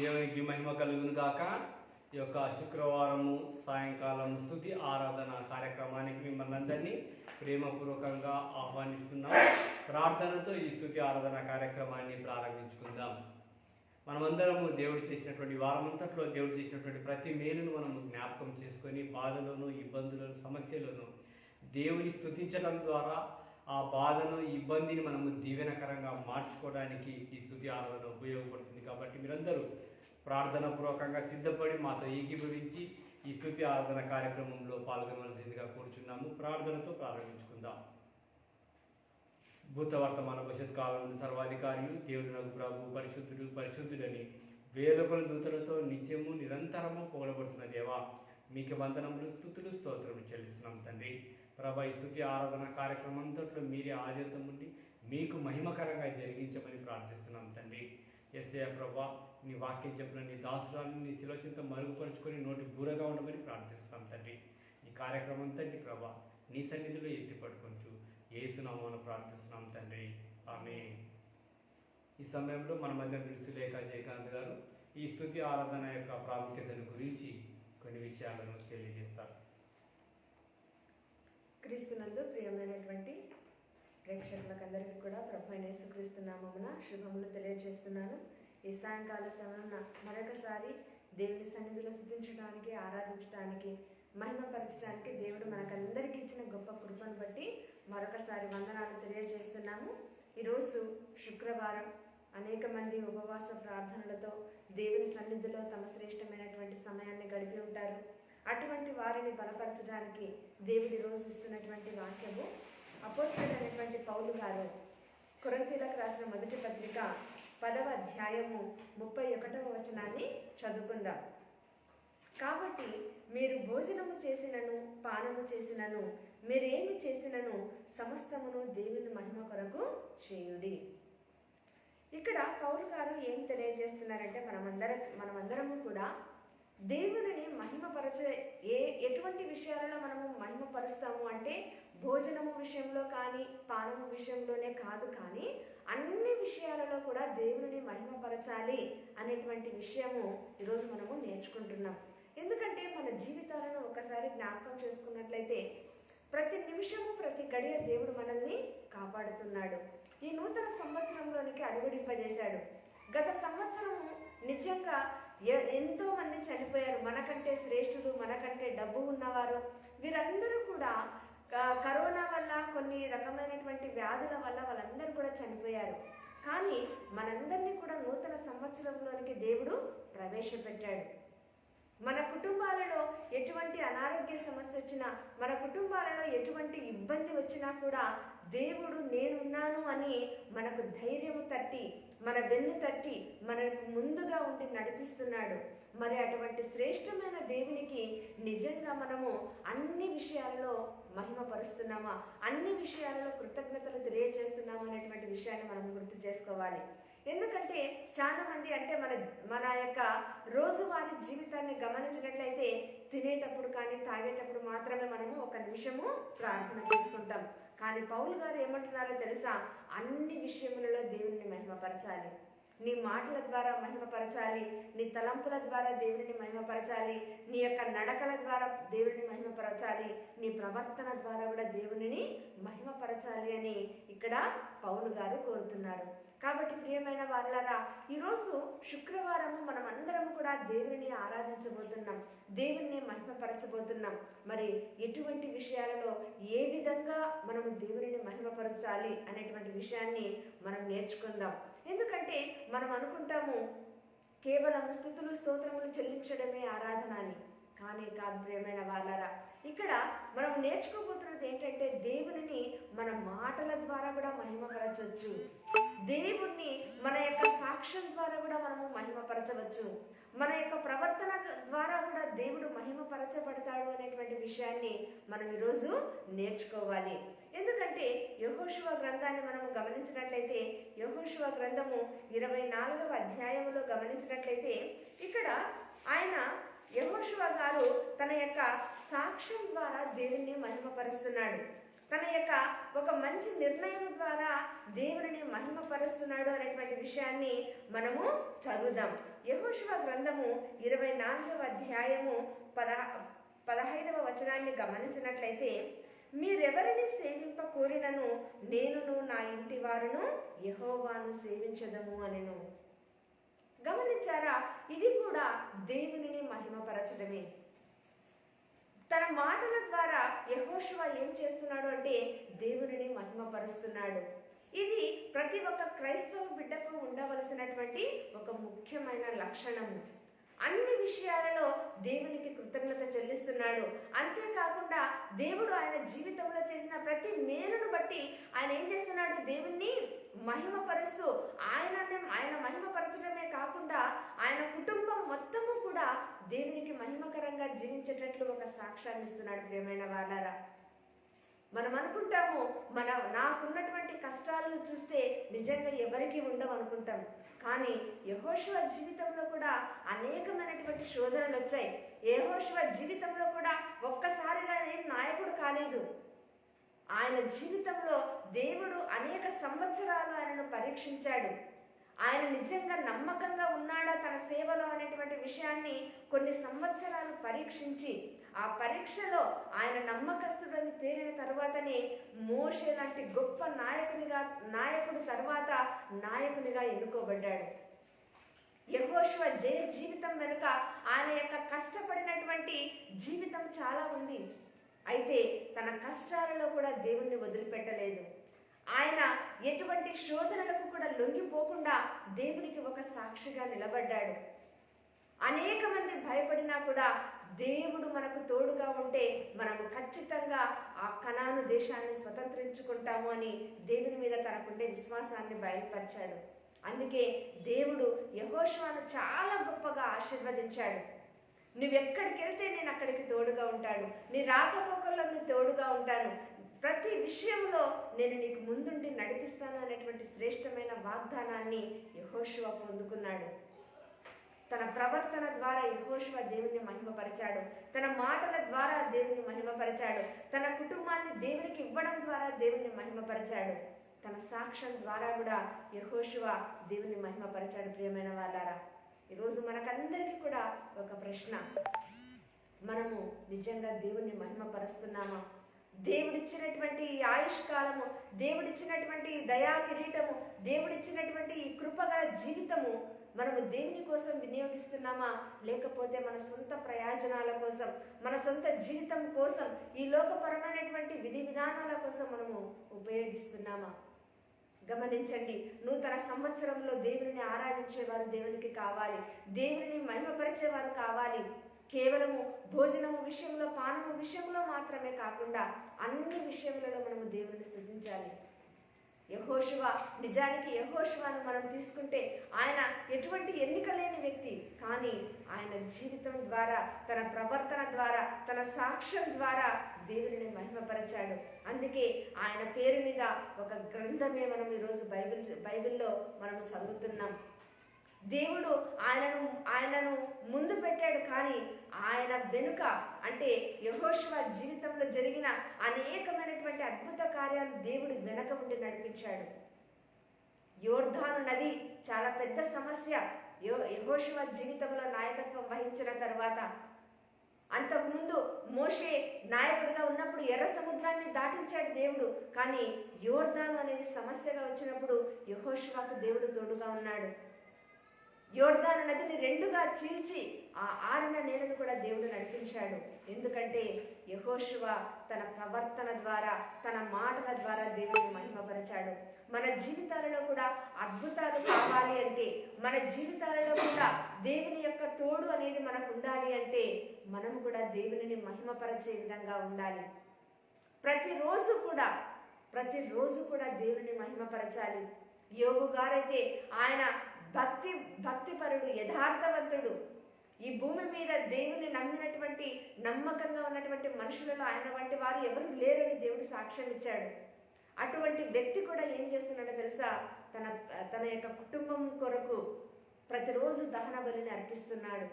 దేవునికి మహిమ కలుగును గాక. ఈ యొక్క శుక్రవారము సాయంకాలం స్తుతి ఆరాధన కార్యక్రమానికి మిమ్మల్ని అందరినీ ప్రేమపూర్వకంగా ఆహ్వానిస్తున్నాం. ప్రార్థనతో ఈ స్తుతి ఆరాధన కార్యక్రమాన్ని ప్రారంభించుకుందాం. మనమందరము దేవుడు చేసినటువంటి వారమంతట్లో దేవుడు చేసినటువంటి ప్రతి మేలును మనము జ్ఞాపకం చేసుకొని బాధలను, ఇబ్బందులను, సమస్యలను దేవుని స్తుతించడం ద్వారా ఆ బాధను, ఇబ్బందిని మనము దీవెనకరంగా మార్చుకోవడానికి ఈ స్తుతి ఆరాధన ఉపయోగపడుతుంది. కాబట్టి మీరందరూ ప్రార్థన పూర్వకంగా సిద్ధపడి మాతో ఏకీభవించి ఈ స్తుతి ఆరాధన కార్యక్రమంలో పాల్గొనవలసిందిగా కోరుచున్నాము. ప్రార్థనతో ప్రారంభించుకుందాం. భూత వర్తమాన భవిష్యత్ కాలం సర్వాధికారియు దేవుడు నగు ప్రభు పరిశుద్ధుడు పరిశుద్ధుడని వేల కొల దూతలతో నిత్యము నిరంతరము పొగడబడుతున్న దేవా, మీకు వందనములు, స్తుతులు, స్తోత్రములు చెల్లిస్తున్నాం తండ్రి. ప్రభా, ఈ స్తుతి ఆరాధన కార్యక్రమం అంతట్లో మీరే ఆద్యంతం ఉండి మీకు మహిమకరంగా జరిగించమని ప్రార్థిస్తున్నాం తండ్రి. యేసయ్య ప్రభా, నీ వాక్యం చెప్పిన నీ దాసురాలను నీ శిలోచనతో మరుగుపరుచుకొని నోటి బూరగా ఉండమని ప్రార్థిస్తున్నాం తండ్రి. ఈ కార్యక్రమం తండ్రి ప్రభా, నీ సన్నిధిలో ఎత్తి పడుకొంచు యేసునామమున ప్రార్థిస్తున్నాం తండ్రి, ఆమేన్. ఈ సమయంలో మన మధ్య సులేఖ జయకాంత్ గారు ఈ స్తుతి ఆరాధన యొక్క ప్రాముఖ్యతను గురించి కొన్ని విషయాలను తెలియజేస్తారు. క్రీస్తునందు ప్రియమైనటువంటి ప్రేక్షకులకు అందరికీ కూడా ప్రభు అయిన యేసుక్రీస్తు నామమున శుభములు తెలియజేస్తున్నాను. ఈ సాయంకాల సమయంలో మరొకసారి దేవుని సన్నిధిలో స్తుతించడానికి, ఆరాధించడానికి, మహిమపరచడానికి దేవుడు మనకందరికీ ఇచ్చిన గొప్ప కృపను బట్టి మరొకసారి వందనాలు తెలియజేస్తున్నాము. ఈరోజు శుక్రవారం అనేక మంది ఉపవాస ప్రార్థనలతో దేవుని సన్నిధిలో తమ శ్రేష్టమైనటువంటి సమయాన్ని గడిపి ఉంటారు. అటువంటి వారిని బలపరచడానికి దేవుడి రోజు ఇస్తున్నటువంటి వాక్యము అపోస్తలుడైనటువంటి పౌలు గారు కొరింథీయులకు రాసిన మొదటి పత్రిక 10వ అధ్యాయము 31వ వచనాన్ని చదువుకుందాం. కాబట్టి మీరు భోజనము చేసినను పానము చేసినను మీరేమి చేసినను సమస్తమును దేవుని మహిమ కొరకు చేయుడి. ఇక్కడ పౌలు గారు ఏం తెలియజేస్తున్నారంటే మనమందరము కూడా దేవునిని మహిమపరచే ఎటువంటి విషయాలలో మనము మహిమపరుస్తాము అంటే భోజనము విషయంలో కానీ పానము విషయంలోనే కాదు, కానీ అన్ని విషయాలలో కూడా దేవునిని మహిమపరచాలి అనేటువంటి విషయము ఈరోజు మనము నేర్చుకుంటున్నాం. ఎందుకంటే మన జీవితాలను ఒకసారి జ్ఞాపకం చేసుకున్నట్లయితే ప్రతి నిమిషము ప్రతి గడియ దేవుడు మనల్ని కాపాడుతున్నాడు. ఈ నూతన సంవత్సరంలోనికి అడుగుడింపజేశాడు. గత సంవత్సరము నిజంగా ఎంతో మంది చనిపోయారు. మనకంటే శ్రేష్ఠులు, మనకంటే డబ్బు ఉన్నవారు, వీరందరూ కూడా కరోనా వల్ల, కొన్ని రకమైనటువంటి వ్యాధుల వల్ల వాళ్ళందరూ కూడా చనిపోయారు. కానీ మనందరినీ కూడా నూతన సంవత్సరంలోనికి దేవుడు ప్రవేశపెట్టాడు. మన కుటుంబాలలో ఎటువంటి అనారోగ్య సమస్య వచ్చినా, మన కుటుంబాలలో ఎటువంటి ఇబ్బంది వచ్చినా కూడా దేవుడు నేనున్నాను అని మనకు ధైర్యము తట్టి, మన వెన్ను తట్టి మనకు ముందుగా ఉండి నడిపిస్తున్నాడు. మరి అటువంటి శ్రేష్టమైన దేవునికి నిజంగా మనము అన్ని విషయాలలో మహిమపరుస్తున్నామా, అన్ని విషయాలలో కృతజ్ఞతలు తెలియజేస్తున్నామా అనేటువంటి విషయాన్ని మనం గుర్తు చేసుకోవాలి. ఎందుకంటే చాలా మంది అంటే మన యొక్క రోజువారీ జీవితాన్ని గమనించినట్లయితే తినేటప్పుడు కానీ తాగేటప్పుడు మాత్రమే మనము ఒక నిమిషము ప్రార్థన చేసుకుంటాం. కానీ పౌలు గారు ఏమంటున్నారో తెలుసా? అన్ని విషయములలో దేవుని మహిమపరచాలి. నీ మాటల ద్వారా మహిమపరచాలి, నీ తలంపుల ద్వారా దేవుడిని మహిమపరచాలి, నీ యొక్క నడకల ద్వారా దేవుడిని మహిమపరచాలి, నీ ప్రవర్తన ద్వారా కూడా దేవుడిని మహిమపరచాలి అని ఇక్కడ పౌలు గారు కోరుతున్నారు. కాబట్టి ప్రియమైన వారలారా, ఈరోజు శుక్రవారము మనం అందరం కూడా దేవుని ఆరాధించబోతున్నాం, దేవుని మహిమపరచబోతున్నాం. మరి ఎటువంటి విషయాలలో ఏ విధంగా మనము దేవుని మహిమపరచాలి అనేటువంటి విషయాన్ని మనం నేర్చుకుందాం. ఎందుకంటే మనం అనుకుంటాము కేవలం స్తుతులు స్తోత్రములు చెల్లించడమే ఆరాధన అని, కానీ కాదు ప్రియమైన వాళ్ళారా. ఇక్కడ మనం నేర్చుకోబోతున్నది ఏంటంటే దేవునిని మన మాటల ద్వారా కూడా మహిమపరచవచ్చు, దేవుణ్ణి మన యొక్క సాక్ష్యం ద్వారా కూడా మనము మహిమపరచవచ్చు, మన యొక్క ప్రవర్తన ద్వారా కూడా దేవుడు మహిమపరచబడతాడు అనేటువంటి విషయాన్ని మనం ఈరోజు నేర్చుకోవాలి. ఎందుకంటే యెహోషువ గ్రంథాన్ని మనము గమనించినట్లయితే, యెహోషువ గ్రంథము 24వ అధ్యాయంలో గమనించినట్లయితే ఇక్కడ యెహోషువ గారు తన యొక్క సాక్ష్యం ద్వారా దేవుణ్ణి మహిమపరుస్తున్నాడు. తన యొక్క ఒక మంచి నిర్ణయం ద్వారా దేవుని మహిమపరుస్తున్నాడు అనేటువంటి విషయాన్ని మనము చదువుదాం. యెహోషువ గ్రంథము 24వ అధ్యాయము 15వ వచనాన్ని గమనించినట్లయితే, మీరెవరిని సేవింప కోరినను నేనును నా ఇంటి వారును యెహోవాను సేవించదము అనెను. గమనించారా? ఇది కూడా దేవునిని మహిమపరచడమే. తన మాటల ద్వారా యెహోషువ ఏం చేస్తున్నాడు అంటే దేవునిని మహిమపరుస్తున్నాడు. ఇది ప్రతి ఒక్క క్రైస్తవ బిడ్డకు ఉండవలసినటువంటి ఒక ముఖ్యమైన లక్షణము. అన్ని విషయాలలో దేవునికి కృతజ్ఞత చెల్లిస్తున్నాడు. అంతేకాకుండా దేవుడు ఆయన జీవితంలో చేసిన ప్రతి మేలును బట్టి ఆయన ఏం చేస్తున్నాడు? దేవుణ్ణి మహిమపరుస్తూ ఆయన మహిమపరచడమే కాకుండా ఆయన కుటుంబం మొత్తము కూడా దేవునికి మహిమకరంగా జీవించేటట్లు ఒక సాక్ష్యాన్ని ఇస్తున్నాడు. ప్రియమైన వాళ్ళారా, మనం అనుకుంటాము నాకున్నటువంటి కష్టాలు చూస్తే నిజంగా ఎవరికి ఉండవు అనుకుంటాం. కానీ యెహోషువ జీవితంలో కూడా అనేకమైనటువంటి శోధనలు వచ్చాయి. యెహోషువ జీవితంలో కూడా ఒక్కసారిగా ఏం నాయకుడు కాలేదు. ఆయన జీవితంలో దేవుడు అనేక సంవత్సరాలు ఆయనను పరీక్షించాడు. ఆయన నిజంగా నమ్మకంగా ఉన్నాడా తన సేవలో అనేటువంటి విషయాన్ని కొన్ని సంవత్సరాలు పరీక్షించి, ఆ పరీక్షలో ఆయన నమ్మకస్తుడని తేలిన తర్వాతనే మోషే లాంటి గొప్ప నాయకుడు తర్వాత నాయకునిగా ఎన్నుకోబడ్డాడు. యెహోషువ జీవితం వెనుక ఆయన యొక్క కష్టపడినటువంటి జీవితం చాలా ఉంది. అయితే తన కష్టాలలో కూడా దేవుణ్ణి వదిలిపెట్టలేదు. ఆయన ఎటువంటి శోధనలకు కూడా లొంగిపోకుండా దేవునికి ఒక సాక్షిగా నిలబడ్డాడు. అనేక మంది భయపడినా కూడా దేవుడు మనకు తోడుగా ఉంటే మనము ఖచ్చితంగా ఆ కనాను దేశాన్ని స్వతంత్రించుకుంటాము అని దేవుని మీద తనకుండే విశ్వాసాన్ని బయలుపరిచాడు. అందుకే దేవుడు యెహోషువను చాలా గొప్పగా ఆశీర్వదించాడు. నువ్వెక్కడికి వెళ్తే నేను అక్కడికి తోడుగా ఉంటాను, నీ రాకపోకల్లో నేను తోడుగా ఉంటాను, ప్రతి విషయంలో నేను నీకు ముందుండి నడిపిస్తాను అనేటువంటి శ్రేష్టమైన వాగ్దానాన్ని యెహోషువ పొందుకున్నాడు. తన ప్రవర్తన ద్వారా యెహోషువ దేవుని మహిమపరిచాడు. తన మాటల ద్వారా దేవుని మహిమపరిచాడు. తన కుటుంబాన్ని దేవునికి ఇవ్వడం ద్వారా దేవుని మహిమపరిచాడు. తన సాక్ష్యం ద్వారా కూడా యెహోషువ దేవుని మహిమపరిచాడు. ప్రియమైన వాళ్ళారా, ఈరోజు మనకందరికీ కూడా ఒక ప్రశ్న: మనము నిజంగా దేవుని మహిమపరుస్తున్నామా? దేవుడిచ్చినటువంటి ఈ ఆయుష్కాలము, దేవుడిచ్చినటువంటి ఈ దయా కిరీటము, దేవుడిచ్చినటువంటి ఈ కృపగల జీవితము మనము దేవుని కోసం వినియోగిస్తున్నామా? లేకపోతే మన సొంత ప్రయోజనాల కోసం, మన సొంత జీవితం కోసం, ఈ లోకపరమైనటువంటి విధి విధానాల కోసం మనము ఉపయోగిస్తున్నామా? గమనించండి, నూతన సంవత్సరంలో దేవుని ఆరాధించేవారు దేవునికి కావాలి, దేవుని మహిమపరిచేవారు కావాలి. కేవలము భోజనము విషయంలో, పానము విషయంలో మాత్రమే కాకుండా అన్ని విషయములలో మనము దేవుని స్తుతించాలి. యెహోషువ, నిజానికి యెహోషువను మనం తీసుకుంటే ఆయన ఎటువంటి ఎన్నిక లేని వ్యక్తి, కానీ ఆయన జీవితం ద్వారా, తన ప్రవర్తన ద్వారా, తన సాక్ష్యం ద్వారా దేవుని మహిమపరిచాడు. అందుకే ఆయన పేరు మీద ఒక గ్రంథమే మనం ఈరోజు బైబిల్లో మనం చదువుతున్నాం. దేవుడు ఆయనను ముందు పెట్టాడు, కానీ ఆయన వెనుక అంటే యెహోషువ జీవితంలో జరిగిన అనేకమైనటువంటి అద్భుత కార్యాలు దేవుడు వెనక ఉండి నడిపించాడు. యోర్దాను నది చాలా పెద్ద సమస్య యెహోషువ జీవితంలో నాయకత్వం వహించిన తర్వాత. అంతకుముందు మోషే నాయకుడిగా ఉన్నప్పుడు ఎర్ర సముద్రాన్ని దాటించాడు దేవుడు, కానీ యోర్దాను అనేది సమస్యగా వచ్చినప్పుడు యెహోషువకు దేవుడు తోడుగా ఉన్నాడు. యోర్దాను నదిని రెండుగా చీల్చి ఆ ఆరిన నేలను కూడా దేవుడు నడిపించాడు. ఎందుకంటే యెహోషువ తన ప్రవర్తన ద్వారా, తన మాటల ద్వారా దేవుని మహిమపరిచాడు. మన జీవితాలలో కూడా అద్భుతాలు కావాలి అంటే, మన జీవితాలలో కూడా దేవుని యొక్క తోడు అనేది మనకు ఉండాలి అంటే, మనం కూడా దేవునిని మహిమపరిచే విధంగా ఉండాలి. ప్రతిరోజు కూడా దేవుని మహిమపరచాలి. యోబు గారైతే ఆయన భక్తిపరుడు, యథార్థవంతుడు. ఈ భూమి మీద దేవుని నమ్మినటువంటి, నమ్మకంగా ఉన్నటువంటి మనుషులలో ఆయన వంటి వారు ఎవరు లేరని దేవుడు సాక్ష్యం ఇచ్చాడు. అటువంటి వ్యక్తి కూడా ఏం చేస్తున్నాడో తెలుసా? తన యొక్క కుటుంబం కొరకు ప్రతిరోజు దహన బలిని అర్పిస్తున్నాడు.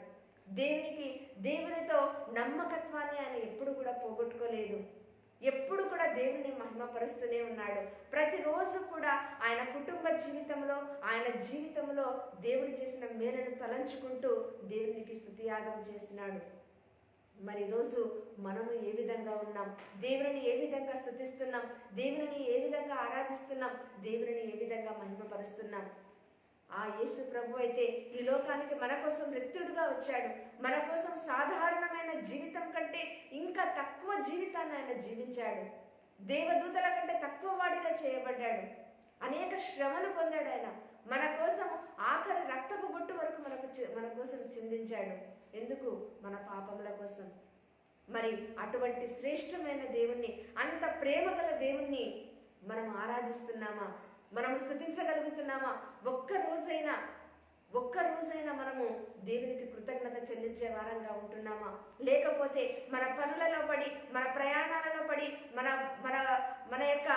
దేవునితో నమ్మకత్వాన్ని ఆయన ఎప్పుడు కూడా పోగొట్టుకోలేదు. ఎప్పుడు కూడా దేవుని మహిమపరుస్తూనే ఉన్నాడు. ప్రతిరోజు కూడా ఆయన కుటుంబ జీవితంలో, ఆయన జీవితంలో దేవుడు చేసిన మేలును తలంచుకుంటూ దేవునికి స్తుతియాగం చేస్తున్నాడు. మరి ఈరోజు మనము ఏ విధంగా ఉన్నాం? దేవుని ఏ విధంగా స్తుతిస్తున్నాం? దేవుని ఏ విధంగా ఆరాధిస్తున్నాం? దేవుని ఏ విధంగా మహిమపరుస్తున్నాం? ఆ యేసు ప్రభు అయితే ఈ లోకానికి మన కోసం రిక్తుడుగా వచ్చాడు. మన కోసం సాధారణమైన జీవితం కంటే ఇంకా తక్కువ జీవితాన్ని ఆయన జీవించాడు. దేవదూతల కంటే తక్కువ వాడిగా చేయబడ్డాడు. అనేక శ్రమలు పొందాడు ఆయన. మన కోసం ఆఖరి రక్తపు బొట్టు వరకు మన కోసం చిందించాడు. ఎందుకు? మన పాపముల కోసం. మరి అటువంటి శ్రేష్టమైన దేవుణ్ణి, అంత ప్రేమ గల దేవుణ్ణి మనం ఆరాధిస్తున్నామా? మనము స్తుతించగలుగుతున్నామా? ఒక్క రోజైనా మనము దేవునికి కృతజ్ఞత చెల్లించే వారంగా ఉంటున్నామా? లేకపోతే మన పనులలో పడి, మన ప్రయాణాలలో పడి, మన మన మన యొక్క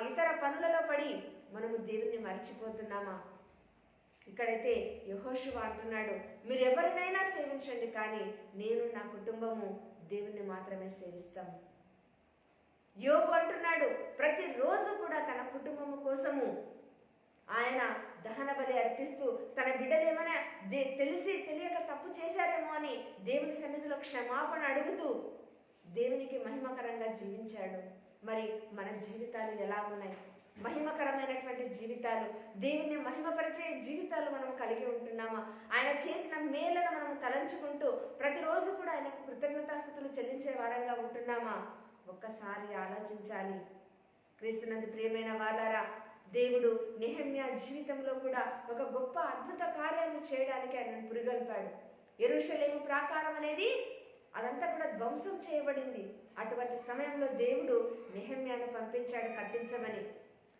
ఇతర పనులలో పడి మనము దేవుణ్ణి మర్చిపోతున్నామా? ఇక్కడైతే యెహోషువ అంటున్నాడు, మీరు ఎవరినైనా సేవించండి, కానీ నేను నా కుటుంబము దేవుణ్ణి మాత్రమే సేవిస్తాము. యోబు అంటున్నాడు, ప్రతిరోజు కూడా తన కుటుంబము కోసము ఆయన దహన బలి అర్పిస్తూ తన బిడ్డలు ఏమైనా తెలిసి తెలియక తప్పు చేశారేమో అని దేవుని సన్నిధిలో క్షమాపణ అడుగుతూ దేవునికి మహిమకరంగా జీవించాడు. మరి మన జీవితాలు ఎలా ఉన్నాయి? మహిమకరమైనటువంటి జీవితాలు, దేవుని మహిమపరిచే జీవితాలు మనం కలిగి ఉంటున్నామా? ఆయన చేసిన మేలను మనం తలంచుకుంటూ ప్రతిరోజు కూడా ఆయనకు కృతజ్ఞతాస్తుతులు చెల్లించే వారంగా ఉంటున్నామా? ఒక్కసారి ఆలోచించాలి. క్రీస్తునందు ప్రియమైన వాళ్ళారా, దేవుడు నెహెమ్యా జీవితంలో కూడా ఒక గొప్ప అద్భుత కార్యాన్ని చేయడానికి ఆయనను పురిగొల్పాడు. యెరూషలేము ప్రాకారం అనేది అదంతా కూడా ధ్వంసం చేయబడింది. అటువంటి సమయంలో దేవుడు నెహెమ్యాను పంపించాడు కట్టించమని.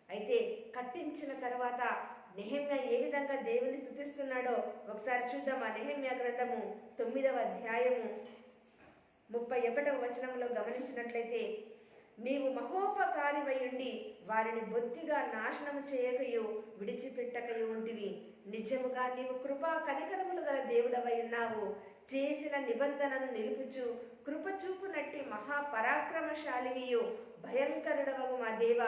అయితే కట్టించిన తర్వాత నెహెమ్యా ఏ విధంగా దేవుని స్తుతిస్తున్నాడో ఒకసారి చూద్దాం. ఆ నెహెమ్యా గ్రంథము 9వ అధ్యాయము 31వ వచనంలో గమనించినట్లయితే, నీవు మహోపకారివయుండి వారిని బొత్తిగా నాశనము చేయకయు విడిచిపెట్టకయు ఉంటివి. నిజముగా నీవు కృపా కనికరములు గల దేవుడవై ఉన్నావు. చేసిన నిబంధనను నిలుపుచు కృపచూపునట్టి మహాపరాక్రమశాలినియు భయంకరుడవగు మా దేవ,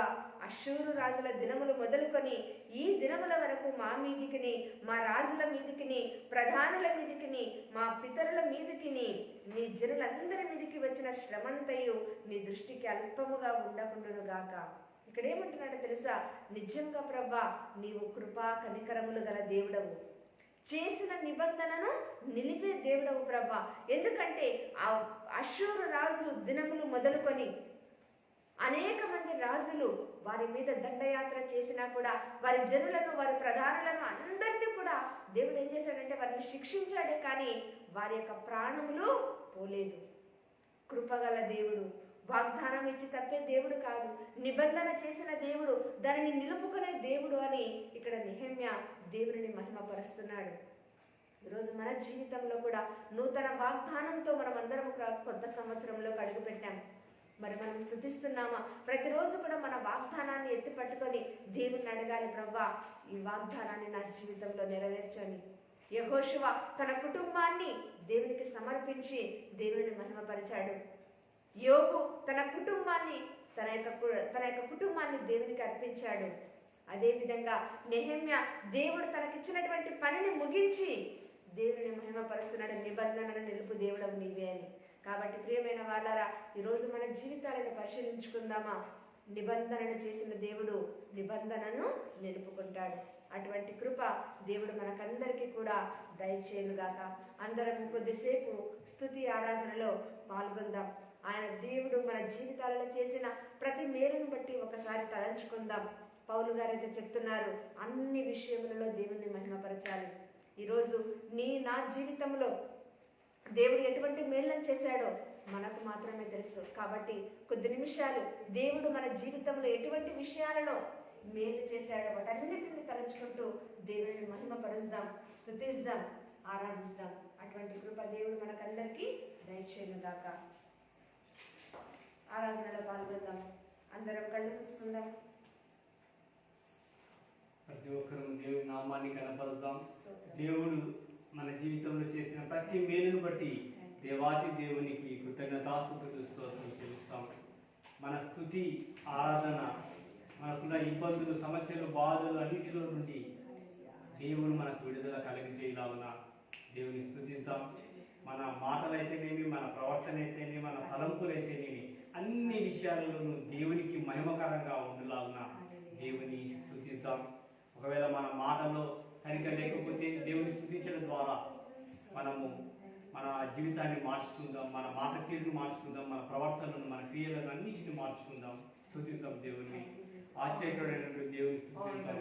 అశ్షూరు రాజుల దినములు మొదలుకొని ఈ దినముల వరకు మా మీదికిని, మా రాజుల మీదికిని, ప్రధానుల మీదికిని, మా పితరుల మీదికిని, నీ జనులందరి మీదికి వచ్చిన శ్రమంతయు నీ దృష్టికి అల్పముగా ఉండకుండును గాక. ఇక్కడ ఏమంటున్నాడో తెలుసా? నిజంగా ప్రభా, నీవు కృపా కనికరములు గల దేవుడవు, చేసిన నిబంధనను నిలిపే దేవుడవు ప్రభా. ఎందుకంటే ఆ అశ్షూరు రాజు దినములు మొదలుకొని అనేక మంది రాజులు వారి మీద దండయాత్ర చేసినా కూడా వారి జనులను, వారి ప్రధానులను అందరినీ కూడా దేవుడు ఏం చేశాడంటే వారిని శిక్షించాడే, కానీ వారి యొక్క ప్రాణములు పోలేదు. కృపగల దేవుడు, వాగ్దానం ఇచ్చి తప్పే దేవుడు కాదు, నిబంధన చేసిన దేవుడు, దానిని నిలుపుకునే దేవుడు అని ఇక్కడ నెహెమ్యా దేవుడిని మహిమపరుస్తున్నాడు. ఈరోజు మన జీవితంలో కూడా నూతన వాగ్దానంతో మనం అందరం కొత్త సంవత్సరంలో అడుగు పెట్టాం. మరి మనం స్తుతిస్తున్నామా? ప్రతిరోజు కూడా మన వాగ్దానాన్ని ఎత్తి పట్టుకొని దేవుణ్ణి అడగాలి, ప్రవ్వా ఈ వాగ్దానాన్ని నా జీవితంలో నెరవేర్చని. యెహోషువ తన కుటుంబాన్ని దేవునికి సమర్పించి దేవుని మహిమపరిచాడు. యోబు తన కుటుంబాన్ని తన యొక్క కుటుంబాన్ని దేవునికి అర్పించాడు. అదేవిధంగా నెహెమ్యా దేవుడు తనకిచ్చినటువంటి పనిని ముగించి దేవుని మహిమపరుస్తున్నాడు. నిబంధనను నిలుపు దేవుడవు నీవే అని. కాబట్టి ప్రియమైన వాళ్ళారా, ఈరోజు మన జీవితాలను పరిశీలించుకుందామా? నిబంధనను చేసిన దేవుడు నిబంధనను నిలుపుకుంటాడు. అటువంటి కృప దేవుడు మనకందరికీ కూడా దయచేయుగాక. అందరం కొద్దిసేపు స్తుతి ఆరాధనలో పాల్గొందాం. ఆయన దేవుడు మన జీవితాలలో చేసిన ప్రతి మేలును బట్టి ఒకసారి తలంచుకుందాం. పౌలు గారు అయితే చెప్తున్నారు, అన్ని విషయములలో దేవుణ్ణి మహిమపరచాలి. ఈరోజు నా జీవితంలో దేవుడు ఎటువంటి మేలులను చేశాడో మనకు మాత్రమే తెలుసు. కాబట్టి కొద్ది నిమిషాలు దేవుడు మన జీవితంలో ఎటువంటి విషయాలలో మేలు చేశాడో వాటన్నిటిని తలంచుకుంటూ దేవుడిని మహిమపరుస్తాం, స్తుతిస్తాం, ఆరాధిస్తాం. అటువంటి కృప దేవుడు మనకందరికీ దయచేయుగాక. ఆరాధనలో పాల్గొందాం. అందరం కళ్ళు మూసుకుందాం. ప్రతి ఒక్కరూ దేవుని నామాన్ని కనపరుద్దాం. దేవుడు మన జీవితంలో చేసిన ప్రతి మేలును బట్టి దేవాది దేవునికి కృతజ్ఞతాస్తుతులు స్తోత్రం చెల్లిస్తాం. మన స్తుతి ఆరాధన మనకున్న ఇబ్బందులు సమస్యలు బాధలు అన్నిటిలో నుండి దేవుడు మనకు విడుదల కలిగజేయలాగున దేవుని స్తుతిద్దాం. మన మాటలైతేనేమి, మన ప్రవర్తన అయితేనేమి, మన తలంపులైతేనేమి అన్ని విషయాలలోనూ దేవునికి మహిమకరంగా ఉండేలాగున దేవుని స్తుతిద్దాం. ఒకవేళ మన మాటలో సరిగ్గా లేకపోతే దేవుని స్తుతించడం ద్వారా మనము మన జీవితాన్ని మార్చుకుందాం, మన మాట తీరును మార్చుకుందాం, మన ప్రవర్తనను, మన క్రియలను అన్నింటిని మార్చుకుందాం. స్తుతిద్దాం దేవుని. ఆశ్చర్యకరమైనటువంటి దేవుని స్తుతిద్దాం.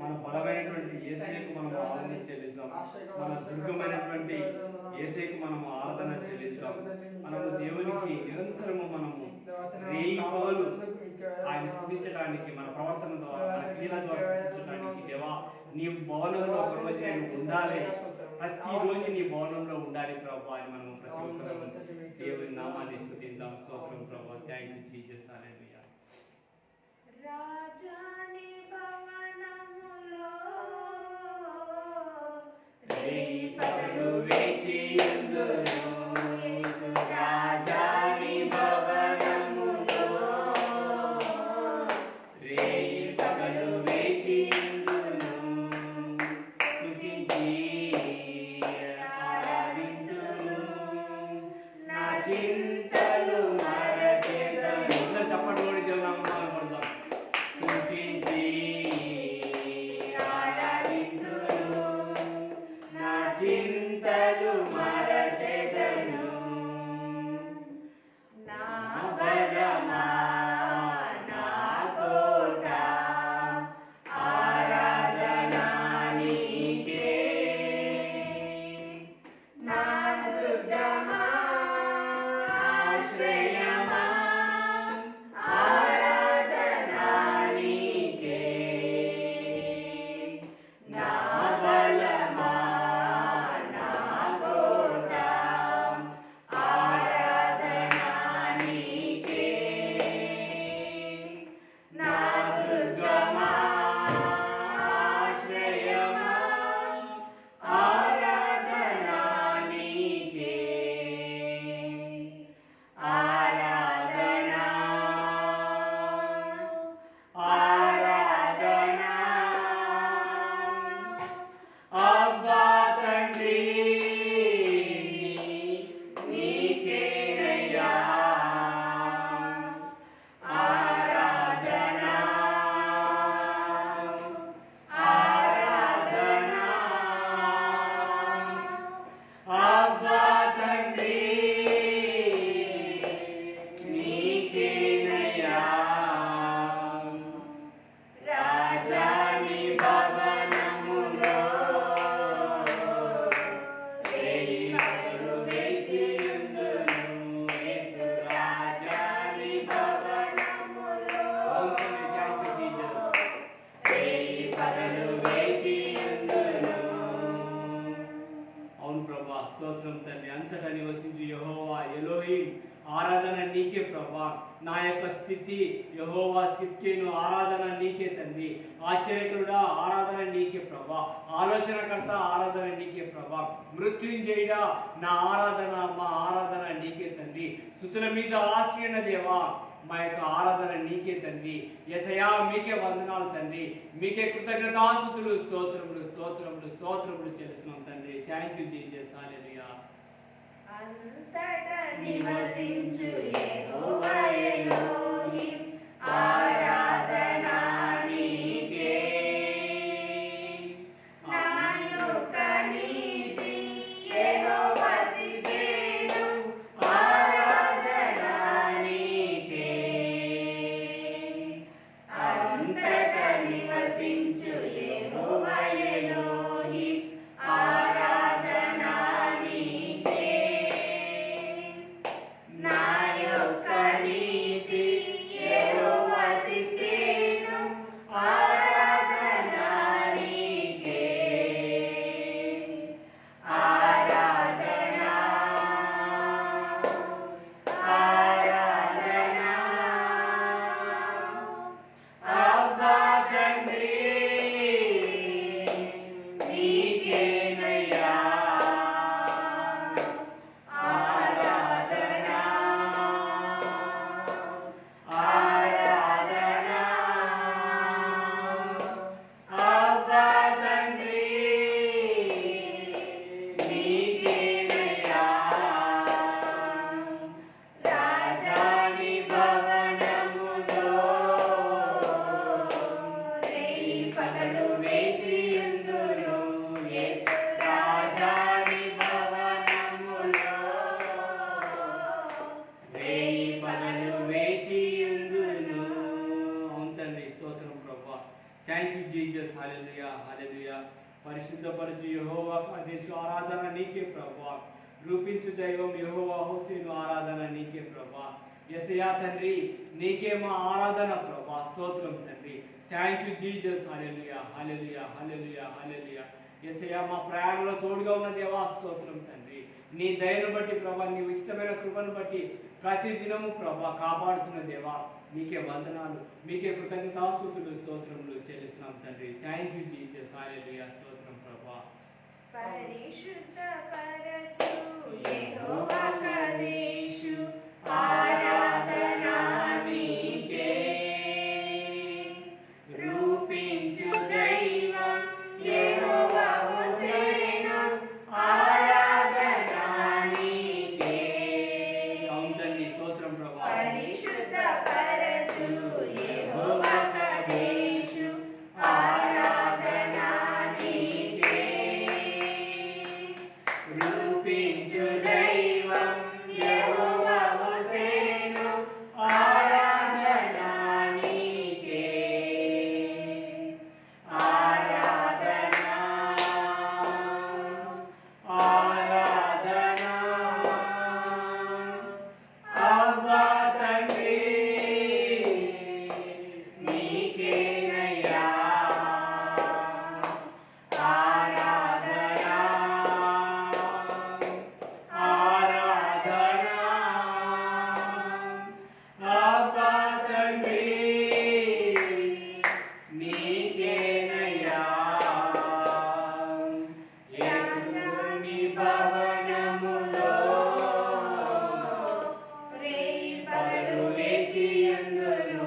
మన బలమైనటువంటి యేసయ్యకు మనం ఆరాధన చెల్లిద్దాం. మన దుర్గమైనటువంటి యేసయ్యకు మనం ఆరాధన చెల్లిద్దాం. మనము దేవునికి నిరంతరము మనము రేయి పగలు ఆయన స్తుతించడానికి, మన ప్రవర్తన ద్వారా, మన క్రియల ద్వారా స్తుతించడానికి, దేవా నీ భవనంలో ఒక రోజు నేను ఉండాలి, ప్రతిరోజు నీ భవనంలో ఉండాలి ప్రభు అని మనం ప్రతి ఒక్కరూ దేవుని నామాన్ని స్తుతిద్దాం. స్తోత్రం ప్రభు. Thank you Jesus. హల్లెలూయా. రాజాని భవనములో రేయి పగలు వేచి ఉందును, యేసు రాజాని భవనములో రేయి పగలు వేచి ఉందును, స్తుతించి ఆరాధింతును, నా చింతలు మరచెదను. చప్పట్లు కొట్టి దేవుని నామమున పడదాం. స్తుతించి ఆరాధింతును, నా చింతలు మరచెదను, నా బలమా నా కోట ఆరాధన నీకే, నా దుర్గమా ఆశ్రయమా ఆరాధన నీకే, నా బలమా నా కోట ఆరాధన నీకే, నా దుర్గమా ఆశ్రయమా ఆరాధన నీకే, ఆరాధన ఆరాధన. అబ్బా తండ్రి నీకేనయ్యా ఆరాధన ఆరాధన. అబ్బా తండ్రి నీకేనయ్యా రాజాని భవనములో రేయి పగలు వేచి ఉందును, యేసు రాజాని భవనములో రేయి పగలు వేచి ఉందును. అవును ప్రభా, స్తోత్రం తండ్రి. అంతటా నివసించు యెహోవా ఎలోహిం ఆరాధన నీకే ప్రభా. నా యొక్క స్థితి యెహోవా సిద్కేను ఆరాధన నీకే తండ్రి. ఆశ్చర్యకరుడా ఆరాధన నీకే ప్రభా. ఆలోచనకర్త ఆరాధన నీకే ప్రభా. మృత్యుంజయుడా నా ఆరాధన, మా ఆరాధన నీకే తండ్రి. స్తుతుల మీద ఆశ్రయణ దేవా మా యొక్క ఆరాధన నీకే తండ్రి. యేసయ్యా మీకే వందనాలు తండ్రి. మీకే కృతజ్ఞతాస్తుతులు, స్తోత్రములు స్తోత్రములు స్తోత్రములు చేస్తున్నాం తండ్రి. Thank you Jesus. హల్లెలూయా. అంతటా నివసించు యెహోవా ఎలోహిం ఆరాధన నీకే, నా యొక్క నీతి యెహోవా సిద్కేను ఆరాధన నీకే, అంతటా నివసించు యెహోవా ఎలోహిం ఆరాధన నీకే, నా యొక్క నీతి యెహోవా సిద్కేను థ్యాంక్ యూ జీసస్. హల్లెలూయా హల్లెలూయా. పరిశుద్ధపరచు యెహోవా ఆదేశు ఆరాధన నీకే ప్రభువా. రూపించు దైవం యెహోవా హోసేను ఆరాధన నీకే ప్రభువా. యేసయ్యా తండ్రి నీకే మా ఆరాధన ప్రభువా. స్తోత్రం తండ్రి. Thank you Jesus. Hallelujah hallelujah hallelujah hallelujah. యేసయ్యా మా ప్రయాణంలో తోడుగా ఉన్న దేవా స్తోత్రం తండ్రి. నీ దయను బట్టి ప్రభా, నీ ఉచితమైన కృపను బట్టి ప్రతి దినము ప్రభా కాపాడుతున్న దేవా నీకే వందనాలు, మీకే కృతజ్ఞతాస్తుతులు స్తోత్రములు చెల్లిస్తున్నాం తండ్రి. Thank you Jesus. హల్లెలూయా. స్తోత్రం ప్రభా. పరిశుద్ధపరచు యెహోవా కదేశు ఆరాధన నీకే. రూపించు దైవం యెహోవా హోసేను ఆరాధన నీకే. అవును తండ్రి. స్తోత్రం ప్రభా. పరిశుద్ధపరచు యెహోవా కదేశు ఆరాధన నీకే. రూపించు దైవం యెహోవా హోసేను ఆరాధన నీకే. ఆరాధన ఆరాధన అబ్బా తండ్రి నీకేనయ్యా. ఆరాధన ఆరాధన అబ్బా తండ్రి నీకేనయ్యా. యేసుని భవనములో రేయి పగలు వేచియుందును.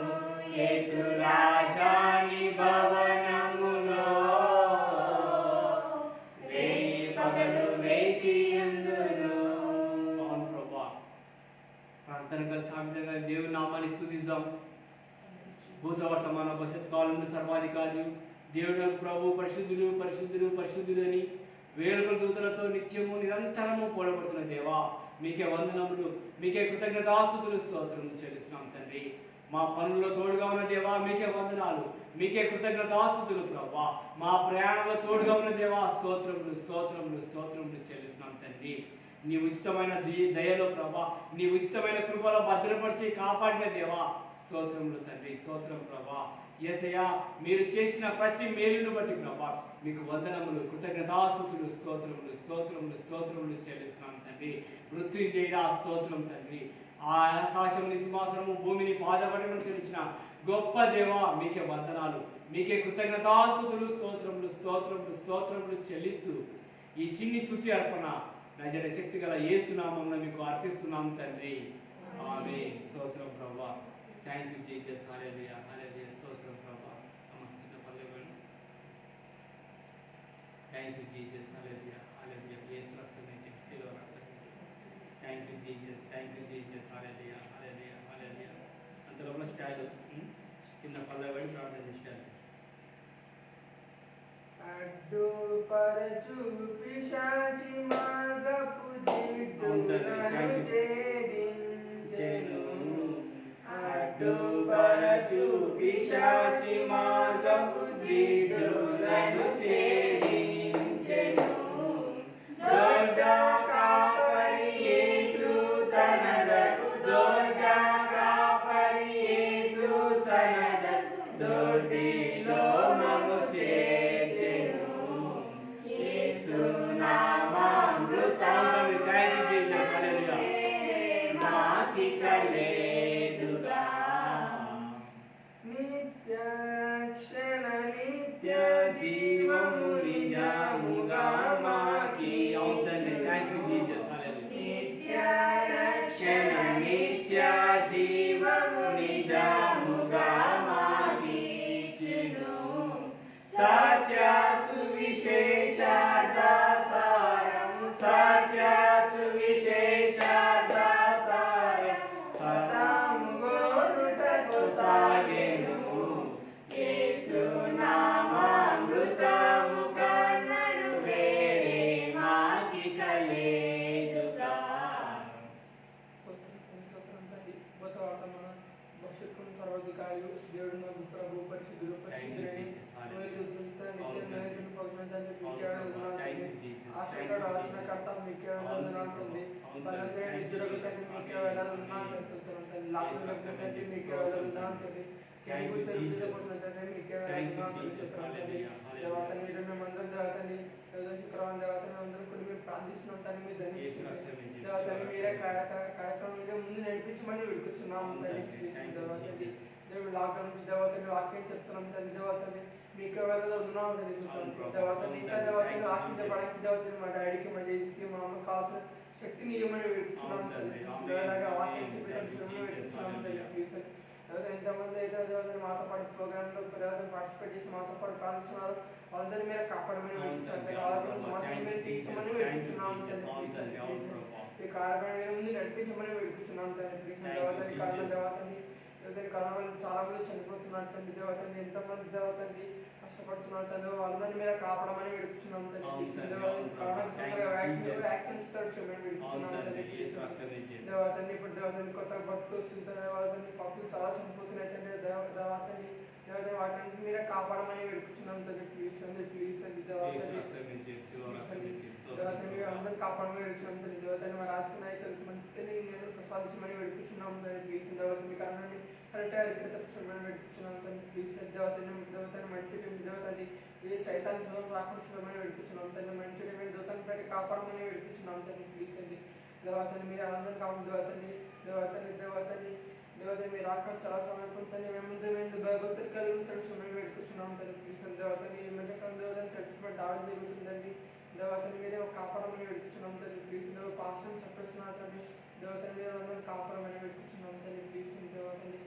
యేసు రాజాని భవనములో రేయి పగలు వేచియుందును. అవును ప్రభా. ప్రార్థన కలిసి ఆ విధంగా దేవుని నామాన్ని స్తుతిద్దాం. భూత వర్తమాన భవిష్యత్ కాలంలో సర్వాధికారి దేవుడు ప్రభు పరిశుద్ధుడు పరిశుద్ధుడు పరిశుద్ధుడు అని వేరుల దూతలతో నిత్యము నిరంతరము పోడబడుతున్న దేవా మీకే వందనములు, మీకే కృతజ్ఞతాస్తుతులు స్తోత్రములు చెల్లిస్తున్నాం తండ్రి. మా పనుల్లో తోడుగా ఉన్న దేవా మీకే వందనాలు, మీకే కృతజ్ఞతాస్తుతులు ప్రభా. మా ప్రయాణంలో తోడుగా ఉన్న దేవా స్తోత్రములు స్తోత్రములు స్తోత్రములు చెల్లిస్తున్నాం తండ్రి. నీ ఉచితమైన దయలో ప్రభా, నీ ఉచితమైన కృపలో భద్రపరిచి కాపాడిన దేవా స్తోత్రములు తండ్రి. స్తోత్రం ప్రభా. యేసయ్యా మీరు చేసిన ప్రతి మేలును బట్టి ప్రభా మీకు వందనములు, కృతజ్ఞతాస్తుతులు స్తోత్రములు స్తోత్రములు స్తోత్రములు చెల్లిస్తున్నాం తండ్రి. మృత్యుంజయుడా స్తోత్రం తండ్రి. ఆ ఆకాశముని సింహాసనము భూమిని పాదపడమని చెల్లించిన గొప్ప దేవా మీకే వందనాలు, మీకే కృతజ్ఞతాస్తుతులు స్తోత్రములు స్తోత్రములు స్తోత్రములు చెల్లిస్తూ ఈ చిన్ని స్తుతి అర్పణ నజర శక్తి గల యేసు నామమున మీకు అర్పిస్తున్నాం తండ్రి. ఆమేన్. స్తోత్రం ప్రభా. Thank you Jesus. Hallelujah hallelujah. స్తోత్రం ప్రభా. చిన్న పల్లె. Thank you Jesus. Hallelujah hallelujah. యేసు రక్తమే శక్తిలో రక్తం. Thank you Jesus. Thank you Jesus. Hallelujah hallelujah hallelujah. అంతలోపల స్టార్ట్ చిన్న పల్లె పడి ప్రార్థన చేస్తాను. అడ్డు పరచు పిశాచి మార్గపు జిడ్డులను ఛేదించెను. అడ్డు పరచు పిశాచి మార్గపు జిడ్డులను ఛేదించెను. దొడ్డ కాపరి యేసు తనదకు, దొడ్డ కాపరి యేసు తనదకు, దొడ్డిలో మము చేర్చెను. యేసు నామామృతం మాకిక లేదుగా. నిత్య రక్షణ నిత్య జీవము నిజముగా మాకి. నిత్య రక్షణ నిత్య జీవము నిజముగా మాకిచ్చెను. మీకే వేలాలు ఉన్నాను తండ్రి. లాస్ట్ తండ్రి మీకే వేలాలు ఉన్నాను తండ్రి. క్యాంపు సరిపోతున్న తండ్రి మీకే వేలాలు ఉన్నాను తండ్రి. దేవతని మీరు మేమందరం దేవతని శుక్రవారం దేవతని అందరూ కూడా మీరు ప్రార్థిస్తున్నాం తండ్రి. మీరు దేవతని మీరే కార్యక్రమం మీద ముందు నడిపించమని వేడుకొచ్చున్నాము తండ్రి. దేవతని దేవుడు లాక్డౌన్ నుంచి దేవతని వాక్యం చెప్తున్నాం తండ్రి. దేవతని మీకే వేళలో ఉన్నాము తండ్రి. దేవతని ఇంకా దేవతని ఆశించబడడానికి దేవతని మా డాడీకి మా జేజీకి మా అమ్మకి కావాల్సిన శక్తిని ఇవ్వమని వేడుకున్నాం తండ్రి. దేవలాగా వాక్యం చెప్పి వేడుకున్నాం తండ్రి. ఎంతమంది అయితే దేవతని మాతో పాటు ప్రోగ్రామ్ లో దేవతని పార్టిసిపేట్ చేసి మాతో పాటు కాల్చున్నారు వాళ్ళందరినీ మీరు కాపాడమని వేడుకుంటారు. వాళ్ళ సమస్యలు మీరు తీర్చమని వేడుకుంటున్నాము తండ్రి. ఈ కార్యక్రమం ముందు నడిపించమని వేడుకుంటున్నాం తండ్రి. దేవతని కారణం దేవతని కరోనా చాలా మంది చనిపోతున్నారు తండ్రి. దేవతని ఎంతమంది దేవతని కష్టపడుతున్నారు తండ్రి. వాళ్ళందరినీ మీరు కాపాడమని వేడుకుంటున్నాం తండ్రి. వ్యాక్సిన్స్ తోడుమని వేడుకుంటున్నాం తండ్రి. దేవతని ఇప్పుడు దేవతని కొత్త బతుకు వస్తుంది దేవతని పప్పులు చాలా చనిపోతున్నాయి తండ్రి. దేవతని దేవతని వాటిని మీరే కాపాడమని వేడుకుంటున్నాం తండ్రి. ప్లీజ్ తండ్రి దేవతని అందరూ కాపాడమని వేడుకుంటున్నాం తండ్రి. దేవతని మా రాజకీయ నాయకులకు మంచి నేను ప్రసాదించమని వేడుకుంటున్నాం తండ్రి. ప్లీజ్ దేవతని మీకు అన్నీ కరెక్ట్గా అధికతమని వేడుకుంటున్నాం తండ్రి. ప్లీజ్ దేవతని మంచి దేవతని ఏ సైతాన్ని దూరం రాకుండా చూడమని వేడుకుంటున్నాం తండ్రి. మంచి దేవతని పెట్టి కాపాడమని వేడుకుంటున్నాం తండ్రి. ప్లీజ్ అండి దేవతని మీరు ఆనందం కావాలి. దేవతని మీరు అక్కడ చాలా సమయం పొందుతుంది. మేము భగవతులు కలిగి తెలుసుమని వేడుకుంటున్నాం తండ్రి. ప్లీజ్ దేవతని ఈ మధ్యకాలం దేవతని చర్చిపై దాడి జరుగుతుందండి. దేవతని మీరే కాపాడమని వేడుకుంటున్నాం తండ్రి. ప్లీజ్ పాస్టర్ని చెప్పేస్తున్నారు తండ్రి. దేవతని మీరు అందరూ కాపాడమని వేడుకుంటున్నాం తండ్రి. ప్లీజ్ దేవతని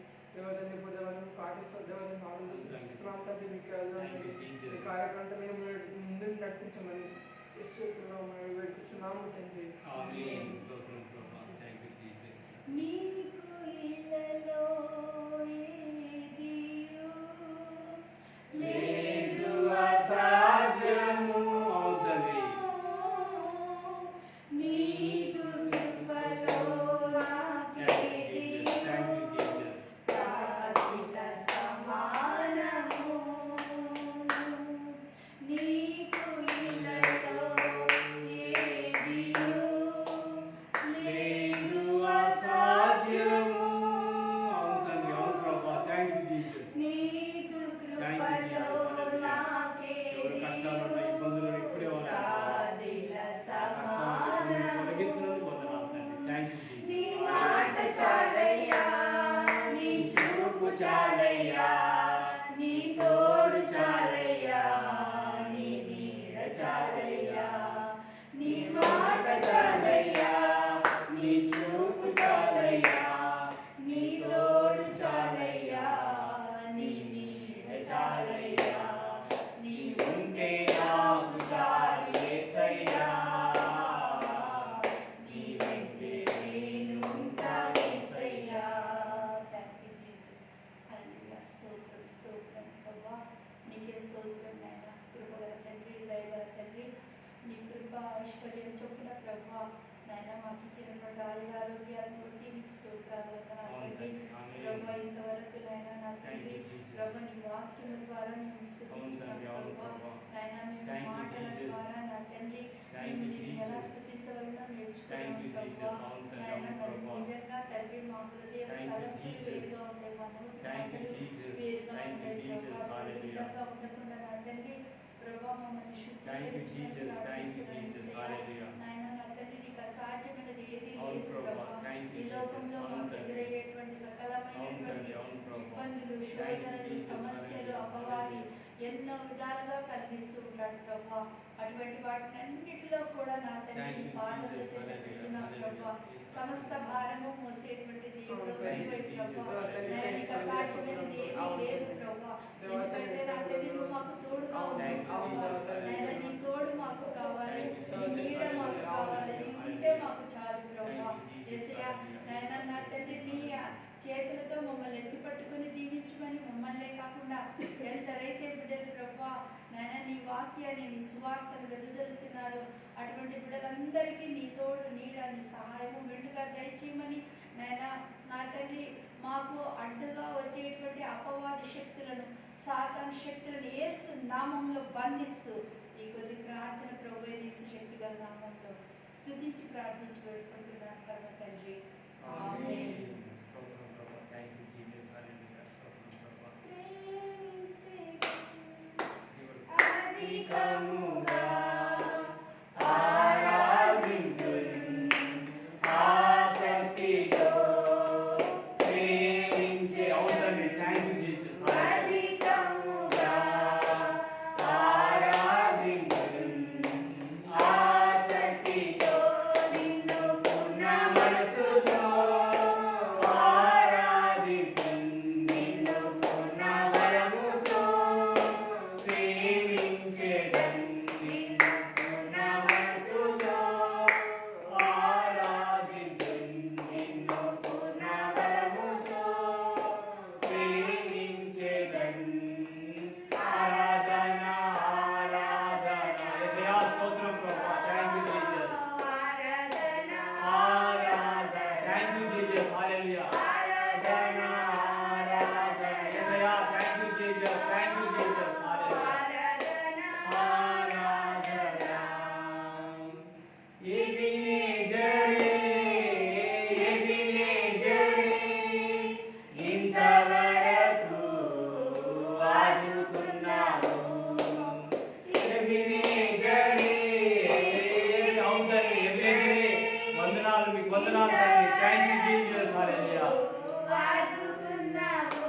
ఇప్పుడు దేవతని పాటిస్తూ దేవతని ఆనందిస్తున్నాం తండ్రి. మీకు ఈ కార్యక్రమం మీరు ముందు నడిపించమని వేడుకుంటున్నాము తండ్రి. నీకు ఇలలో ఏదియు లేదు అసాధ్యము నీకు కృపలో నాకేదియు ప్రార్థిత సమానము. నీకు ఇలలో ఏదియు లేదు అసాధ్యము. నీకు కృపలో నాకేదియు ప్రార్థిత సమానము. నీ మాట చాలయ్యా, నీ చూపు చాలయ్యా, నీ తోడు చాలయ్యా, నీ నీడ చాలయ్యా. నీ మాట చాలయ్యా, నీ చూపు చాలయ్యా, నీ తోడు చాలయ్యా, నీ నీడ చాలయ్యా. నీ ఉంటే నాకు చాలు యేసయ్యా, నీ వెంటే నేను ఉంటా యేసయ్యా. Thank you Jesus. హల్లెలూయా. స్తోత్రం స్తోత్రం ప్రభువా, నీకే స్తోత్రం నాయనా. కృపగల తండ్రి, దయగల తండ్రి, నీ కృప ఐశ్వర్యం చొప్పున ప్రభువా నాయనా మాకు ఇచ్చినటువంటి ఆరోగ్యాలను బట్టి నీకు స్తోత్రాలు నా తండ్రి. ప్రభు ఇంతవరకు నాయనా నా తండ్రి ప్రభు నీ వాక్యం ద్వారా మేము స్తుతించున్నాం ప్రభువా నాయనా. మేము మాటల ద్వారా నా తండ్రి నిన్ను ఎలా స్తుతించవలనో నేర్చుకున్నాం ప్రభువా నాయనా. నిజంగా తండ్రి మా హృదయం తలపులు వేరుగా ఉండే, మా నోటి మాటలు వేరుగా ఉండే ప్రభువా. ఈ విధంగా ఉండకుండా నా తండ్రి ప్రభా మమ్మల్ని శుద్ధి నాయన నా తండ్రి నీకు అసాధ్యమైనది ఏది లేదు ప్రభా. ఈ లోకంలో మాకు ఎదురయ్యేటువంటి సకలమైనటువంటి ఇబ్బందులు, శోధనలు, సమస్యలు, అపవాది ఎన్నో విధాలుగా కనిపిస్తూ ఉంటాడు ప్రభా. అటువంటి వాటిని అన్నిటిలో కూడా నా తండ్రి పాదల చేత పెట్టుకున్నాం ప్రభా. సమస్త భారము మోసేటువంటి దేవుడు నీవే ప్రభా. నీకు అసాధ్యమైనది ఏది లేదు ప్రభా. ఎందుకంటే నా తండ్రి నువ్వు మాకు తోడుగా ఉన్నావు ప్రభా. నీ తోడు మాకు కావాలి, నీ నీడ మాకు కావాలి, నీ ఉంటే మాకు చాలు ప్రభా. యేసయ్యా నాయనా నా తండ్రి నీ చేతులతో మమ్మల్ని ఎత్తి పట్టుకుని దీవించుకొని మమ్మల్నే కాకుండా ఎంతరైతే బిడ్డలు ప్రభా నాయన నీ వాక్యాన్ని నీ సువార్తను వెదజల్లుతున్నారు అటువంటి బిడ్డలందరికీ నీ తోడు నీడ నీ సహాయము మెండుగా దయచేయమని నాయన నా తండ్రి మాకు అడ్డుగా వచ్చేటువంటి అపవాది శక్తులను, సాతాను శక్తులను యేసు నామంలో బంధిస్తూ ఈ కొద్ది ప్రార్థన ప్రభువే యేసు శక్తిగల నామంలో స్తుతించి ప్రార్థించి పెట్టుకుంటున్నాను పరమ తండ్రి. ఆమేన్. స్తోత్రం ప్రభా. Thank you Jesus. హల్లెలూయా. స్తోత్రం ప్రభా. అధికముగా ఆరాధించున్ ఆసక్తితో ప్రేమించే అవునండి. Thank you Jesus. అధికముగా ఆరాధించున్ ఆసక్తితో నిన్ను పూర్ణ మనసుతో ఆరాధించున్ నిన్ను పూర్ణ బలముతో ప్రేమించేదన్ నిన్ను పూర్ణ మనసుతో ఆరాధించున్ నిన్ను పూర్ణ బలముతో ప్రేమించేదన్ ఆరాధన ఆరాధన యేసయ్యా స్తోత్రం ప్రభా. Thank you Jesus. ఆరాధన థ్యాంక్ ఆరాధన యూ జీసస్. హల్లెలూయా. ఆరాధన ఆరాధన యేసయ్యా thank you Jesus. Thank you Jesus. Hallelujah. ఆరాధన ఇంతవరకు ఆదుకున్నావు వందనాలు మీకు వందనాలు తండ్రి. Thank you Jesus. హల్లెలూయా. ఆదుకున్నావు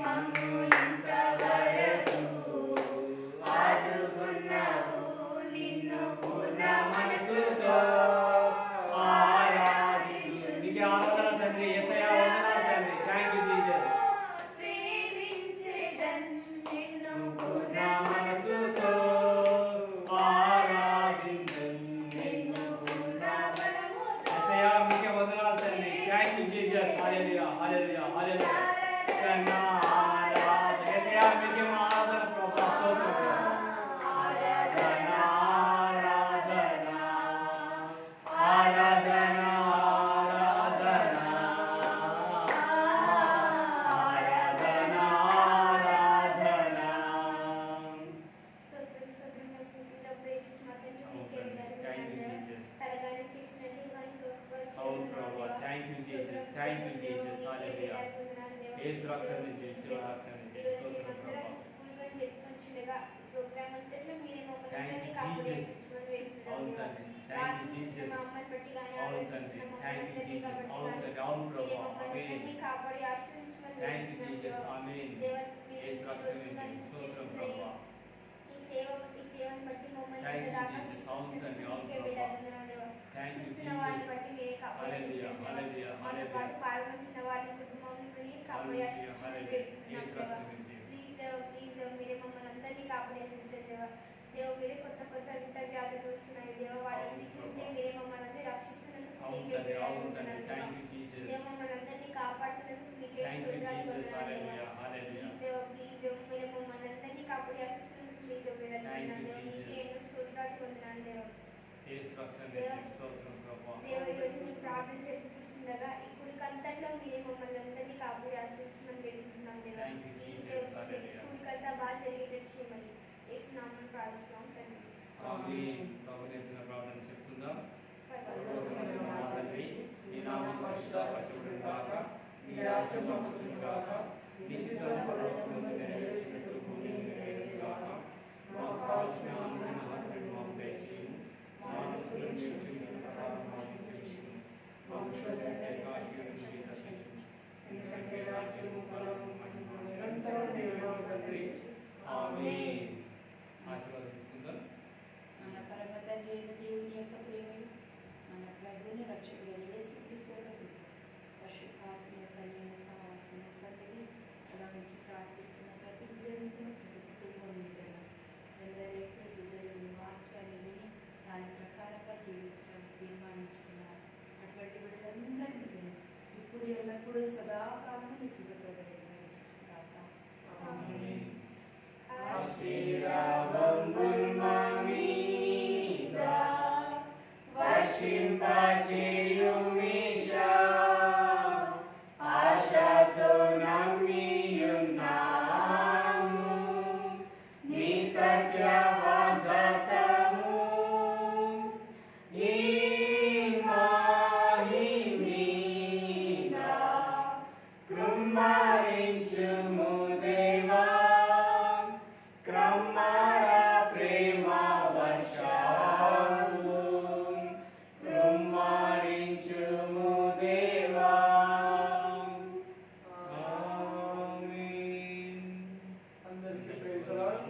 మమ్ము ఇంతవరకు ఆదుకున్నావు నిన్ను పూర్ణ మనసుతో ఆరాధించు నీకే ఆరాధన తండ్రి. యేసయ్యా వందనాలు తండ్రి. Thank you Jesus. సేవించేదన్ నిన్ను పూర్ణ మనసుతో ఆరాధించున్ నిన్ను పూర్ణ బలముతో యేసయ్యా మీకే వందనాలు తండ్రి. Thank you Jesus. Hallelujah. Hallelujah. Hallelujah. కన్నా ఆరాధన. యేసయ్యా మీకే మా ఆరాధన ప్రభా. స్తోత్రం ప్రభా. ఆరాధన ఆరాధన ఆరాధన ఆరాధన ఆరాధన ఆరాధన స్తోత్రం స్తోత్రం పూర్తిగా ప్రేమిస్తున్న తండ్రి నీకే థ్యాంక్ యూ వేలాది జీసస్. తలగానే చేసినట్టు కానీ అవును ప్రభా. Thank you Jesus. Thank you Jesus. Hallelujah. యేసు రక్తం నుంచి శిలువ రక్తం నుంచి స్తోత్రం ప్రభా. ప్రోగ్రామ్ అంతట్లో మీరే మమ్మల్ని Thank you, అందరినీ కాపాడి Jesus. అవును తండ్రి. Thank you Jesus. మా అమ్మని బట్టి కానీ అవును తండ్రి. Thank you Jesus. అవును తండ్రి. అవును ప్రభా. ఆమేన్. కాపాడి ఆశ్రయించమని థ్యాంక్ యూ జీసస్. ఆమేన్. యేసు రక్తం నుంచి స్తోత్రం ప్రభా. ఈ సేవను బట్టి మమ్మల్ని Thank you, ఇంతదాకా Jesus. అవును తండ్రి. అవును నీకే ప్రభా. వేలాడుతున్నాను దేవా. థ్యాంక్ యూ చూస్తున్న వారిని జీసస్. బట్టి మీరే కాపాడి హల్లెలూయా. హల్లెలూయా. మనతో హల్లెలూయా. పాటు పాల్గొంచిన వారిని కుటుంబాన్ని కాపాడి హల్లెలూయా. ఆశీర్వదించమని హల్లెలూయా. యేసు వేడుకుంటున్నాం రక్తం దేవా. నుంచి ప్లీజ్ మీరే మమ్మల్ని అందరినీ కాపాడి ఆశీర్వదించండి దేవా. దేవా మీరే కొత్త వింత వ్యాధులు వస్తున్నాయి దేవా. వాటిని మీరే మమ్మల్ని అందరినీ రక్షిస్తున్నందుకు అవును మీకే తండ్రి. అవును వేలాడుతున్నాను తండ్రి. దేవా. Thank you Jesus. దేవా మమ్మల్ని అందరినీ కాపాడుతున్నందుకు మీకే థ్యాంక్ యూ స్తోత్రాలు జీసస్. వందనాలు హల్లెలూయా. దేవా. హల్లెలూయా. ప్లీజ్ దేవా మీరే మమ్మల్ని అందరినీ కాపాడి ఆశిస్తున్నందుకు మీకే వేలాడుతున్నాను Thank you, దేవా. Jesus. మీకే ఎన్నో స్తోత్రాలు వందనాలు దేవా. యేసు రక్తం నుంచి స్తోత్రం ప్రభా. దేవా ఈరోజు మేము ప్రార్థన చేస్తుండగా ఇప్పుడు అంతట్లో మీరే మమ్మల్ని అందరినీ కాపాడి ఆశీర్వదించమని వేడుకుంటున్నాం దేవా. Thank you, please Jesus. దేవా Hallelujah. కుడికంతా బాగా జరిగేటట్టు చేయమని యేసునామమున ప్రార్థిస్తున్నాం తండ్రి. ఆమేన్. ప్రభు నేర్పిన ప్రార్థన చెప్పుకుందాం. పరలోకమందున్న మా మా తండ్రి, నీ నామం పరిశుద్ధపరచబడును గాక. నీ రాజ్యం సమకూర్చును గాక. నీ చిత్తం పరలోకమందు నెరవేర్చినట్టు భూమి మీద నెరవేరును గాక. మాకు కావలసిన ఆహారాన్ని మాకు దయచేయుము. మా మనసులను క్షమించిన ప్రకారం మాకు క్షమించుము. మాకు శోధనకు తేక నుంచి రక్షించుము. ఎందుకంటే రాజ్యము బలము మహిమ నిరంతరం నీవే తండ్రి. ఆమేన్. ఆశీర్వాదం తీసుకుందాం. మన పరమ తండ్రి అయిన దేవుని యొక్క ప్రేమను మన ప్రభువుని రక్షకుడైన యేసుక్రీస్తు యొక్క కృప, పరిశుద్ధాత్మ యొక్క అన్యోన్య సహవాసము సన్నిధి అలా నుంచి ప్రార్థిస్తున్న ప్రైజ్ లార్డ్.